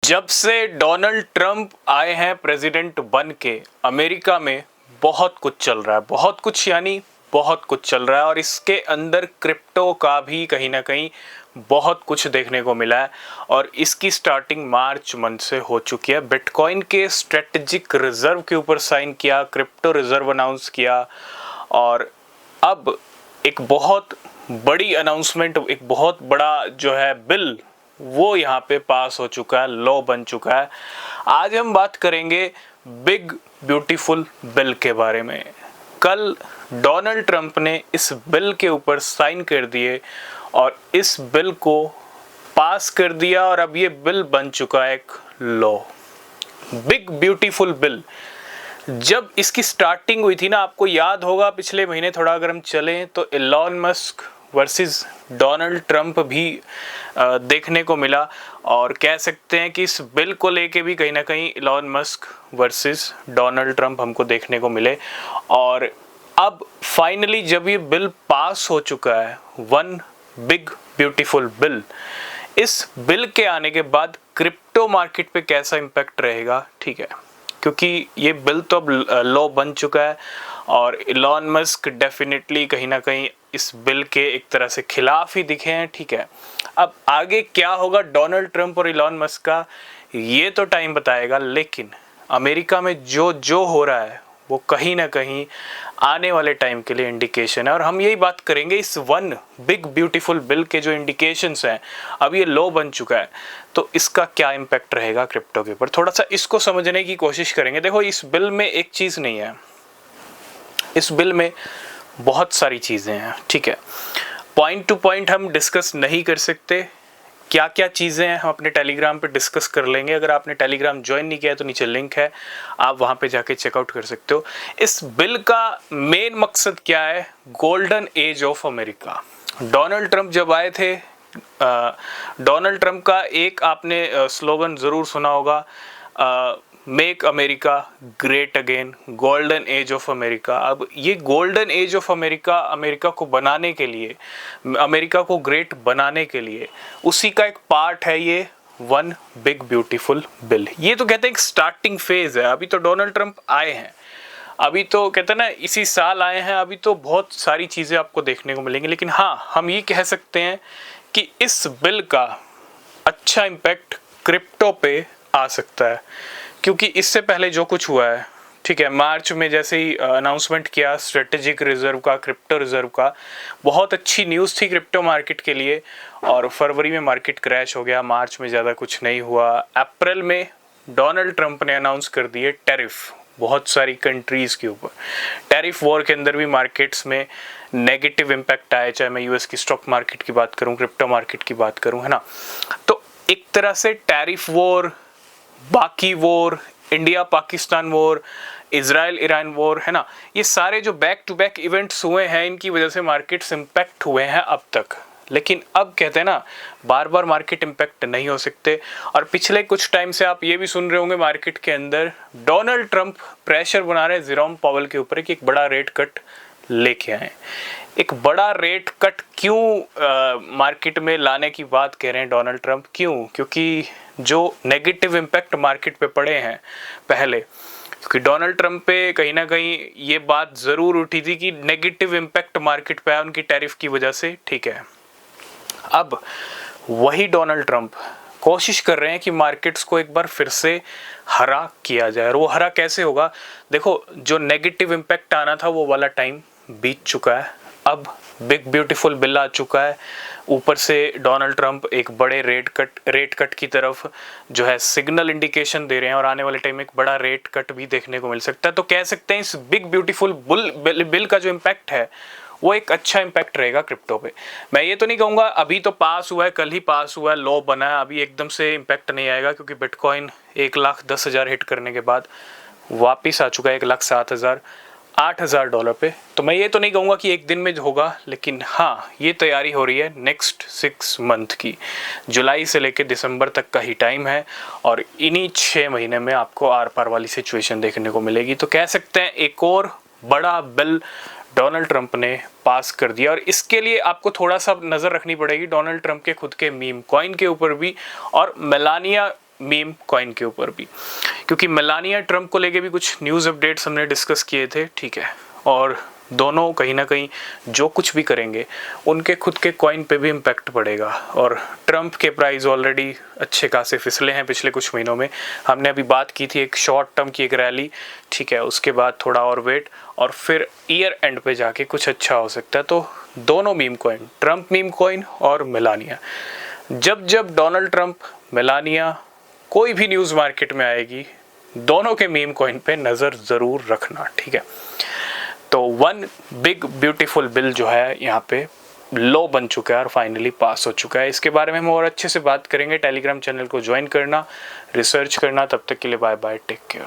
जब से Donald Trump आए हैं प्रेसिडेंट बन के, अमेरिका में बहुत कुछ चल रहा है। बहुत कुछ यानी बहुत कुछ चल रहा है और इसके अंदर क्रिप्टो का भी कहीं ना कहीं बहुत कुछ देखने को मिला है। और इसकी स्टार्टिंग मार्च मंथ से हो चुकी है। बिटकॉइन के स्ट्रेटेजिक रिजर्व के ऊपर साइन किया, क्रिप्टो रिजर्व अनाउंस किया और अब एक बहुत बड़ी अनाउंसमेंट, एक बहुत बड़ा जो है बिल वो यहाँ पे पास हो चुका है, लॉ बन चुका है। आज हम बात करेंगे बिग ब्यूटीफुल बिल के बारे में। कल डोनाल्ड ट्रंप ने इस बिल के ऊपर साइन कर दिए और इस बिल को पास कर दिया और अब ये बिल बन चुका है एक लॉ। बिग ब्यूटीफुल बिल, जब इसकी स्टार्टिंग हुई थी ना, आपको याद होगा पिछले महीने थोड़ा अगर हम चलें तो Elon Musk versus Donald Trump भी देखने को मिला और कह सकते हैं कि इस बिल को लेके भी कहीं ना कहीं Elon Musk versus Donald Trump हमको देखने को मिले। और अब फाइनली जब ये बिल पास हो चुका है, वन बिग ब्यूटीफुल बिल, इस बिल के आने के बाद क्रिप्टो मार्केट पे कैसा इम्पैक्ट रहेगा, ठीक है, क्योंकि ये बिल तो अब लॉ बन चुका है और एलन मस्क डेफिनेटली कहीं ना कहीं इस बिल के एक तरह से खिलाफ ही दिखे हैं, ठीक है। अब आगे क्या होगा डोनाल्ड ट्रंप और एलन मस्क का, ये तो टाइम बताएगा, लेकिन अमेरिका में जो जो हो रहा है वो कहीं ना कहीं आने वाले टाइम के लिए इंडिकेशन है। और हम यही बात करेंगे इस वन बिग ब्यूटीफुल बिल के जो इंडिकेशंस हैं। अब ये लॉ बन चुका है तो इसका क्या इम्पैक्ट रहेगा क्रिप्टो के ऊपर, थोड़ा सा इसको समझने की कोशिश करेंगे। देखो, इस बिल में एक चीज़ नहीं है, इस बिल में बहुत सारी चीज़ें हैं, ठीक है। पॉइंट टू पॉइंट हम डिस्कस नहीं कर सकते। क्या क्या चीज़ें हैं हम अपने टेलीग्राम पे डिस्कस कर लेंगे। अगर आपने टेलीग्राम ज्वाइन नहीं किया है तो नीचे लिंक है, आप वहाँ पे जाके चेकआउट कर सकते हो। इस बिल का मेन मकसद क्या है? Golden age of America. Donald Trump जब आए थे, डोनाल्ड ट्रंप का एक आपने स्लोगन ज़रूर सुना होगा, make America great again, golden age of America. अब ये golden age of America, America को बनाने के लिए, अमेरिका को ग्रेट बनाने के लिए, उसी का एक पार्ट है ये वन बिग ब्यूटीफुल बिल। ये तो कहते हैं एक स्टार्टिंग फेज है। अभी तो डोनाल्ड ट्रंप आए हैं, अभी तो कहते हैं ना इसी साल आए हैं, अभी तो बहुत सारी चीज़ें आपको देखने को मिलेंगी। लेकिन हाँ, हम ये कह सकते हैं कि इस बिल का अच्छा इम्पैक्ट क्रिप्टो पे आ सकता है, क्योंकि इससे पहले जो कुछ हुआ है, ठीक है, मार्च में जैसे ही अनाउंसमेंट किया स्ट्रेटेजिक रिजर्व का, क्रिप्टो रिजर्व का, बहुत अच्छी न्यूज़ थी क्रिप्टो मार्केट के लिए। और फरवरी में मार्केट क्रैश हो गया, मार्च में ज़्यादा कुछ नहीं हुआ। अप्रैल में डोनाल्ड ट्रंप ने अनाउंस कर दिए टैरिफ बहुत सारी कंट्रीज़ के ऊपर। टैरिफ वॉर के अंदर भी मार्केट्स में नेगेटिव इम्पैक्ट आया, चाहे मैं यूएस की स्टॉक मार्केट की बात करूँ, क्रिप्टो मार्केट की बात करूँ, है ना। तो एक तरह से टैरिफ वॉर, बाकी war, India Pakistan war, Israel Iran war, है ना, ये सारे जो बैक टू बैक इवेंट्स हुए हैं, इनकी वजह से मार्केट्स इम्पैक्ट हुए हैं अब तक। लेकिन अब कहते हैं ना, बार बार मार्केट इम्पैक्ट नहीं हो सकते। और पिछले कुछ टाइम से आप ये भी सुन रहे होंगे मार्केट के अंदर डोनाल्ड ट्रंप प्रेशर बना रहे हैं जेरोम पावेल के ऊपर कि एक बड़ा रेट कट लेके आए। एक बड़ा रेट कट क्यों मार्केट में लाने की बात कह रहे हैं डोनाल्ड ट्रंप? क्यों? क्योंकि जो नेगेटिव इम्पैक्ट मार्केट पे पड़े हैं पहले, क्योंकि डोनाल्ड ट्रंप पे कहीं ना कहीं ये बात ज़रूर उठी थी कि नेगेटिव इम्पैक्ट मार्केट पे आया उनकी टैरिफ की वजह से, ठीक है। अब वही डोनाल्ड ट्रंप कोशिश कर रहे हैं कि मार्केट्स को एक बार फिर से हरा किया जाए। और वो हरा कैसे होगा? देखो, जो नेगेटिव इम्पैक्ट आना था वो वाला टाइम बीत चुका है। अब बिग ब्यूटीफुल बिल आ चुका है, ऊपर से डोनाल्ड ट्रंप एक बड़े रेट कट की तरफ जो है सिग्नल इंडिकेशन दे रहे हैं और आने वाले टाइम में एक बड़ा रेट कट भी देखने को मिल सकता है। तो कह सकते हैं इस बिग ब्यूटीफुल बिल का जो इम्पैक्ट है वो एक अच्छा इम्पैक्ट रहेगा क्रिप्टो पे। मैं ये तो नहीं कहूँगा अभी तो पास हुआ है, कल ही पास हुआ है, लॉ बना है, अभी एकदम से इम्पैक्ट नहीं आएगा, क्योंकि बिटकॉइन 1,10,000 हिट करने के बाद वापस आ चुका है 1,07,000 $8,000 पे। तो मैं ये तो नहीं कहूँगा कि एक दिन में होगा, लेकिन हाँ, ये तैयारी हो रही है नेक्स्ट 6 मंथ की। जुलाई से लेकर दिसंबर तक का ही टाइम है और इन्हीं 6 महीने में आपको आर पार वाली सिचुएशन देखने को मिलेगी। तो कह सकते हैं एक और बड़ा बिल डोनाल्ड ट्रंप ने पास कर दिया। और इसके लिए आपको थोड़ा सा नज़र रखनी पड़ेगी डोनाल्ड ट्रंप के खुद के मीम कॉइन के ऊपर भी और मेलानिया मीम कॉइन के ऊपर भी, क्योंकि मेलानिया ट्रम्प को लेके भी कुछ न्यूज़ अपडेट्स हमने डिस्कस किए थे, ठीक है। और दोनों कहीं ना कहीं जो कुछ भी करेंगे उनके खुद के कॉइन पे भी इम्पैक्ट पड़ेगा। और ट्रम्प के प्राइस ऑलरेडी अच्छे खासे फिसले हैं पिछले कुछ महीनों में। हमने अभी बात की थी एक शॉर्ट टर्म की एक रैली, ठीक है, उसके बाद थोड़ा और वेट और फिर ईयर एंड पे जाके कुछ अच्छा हो सकता है। तो दोनों meme coin, Trump meme coin और मेलानिया, जब जब डोनाल्ड ट्रम्प, मेलानिया कोई भी न्यूज़ मार्केट में आएगी, दोनों के मीम कॉइन पे नज़र ज़रूर रखना, ठीक है। तो वन बिग ब्यूटीफुल बिल जो है यहाँ पे लॉ बन चुका है और फाइनली पास हो चुका है। इसके बारे में हम और अच्छे से बात करेंगे। टेलीग्राम चैनल को ज्वाइन करना, रिसर्च करना। तब तक के लिए बाय बाय, टेक केयर।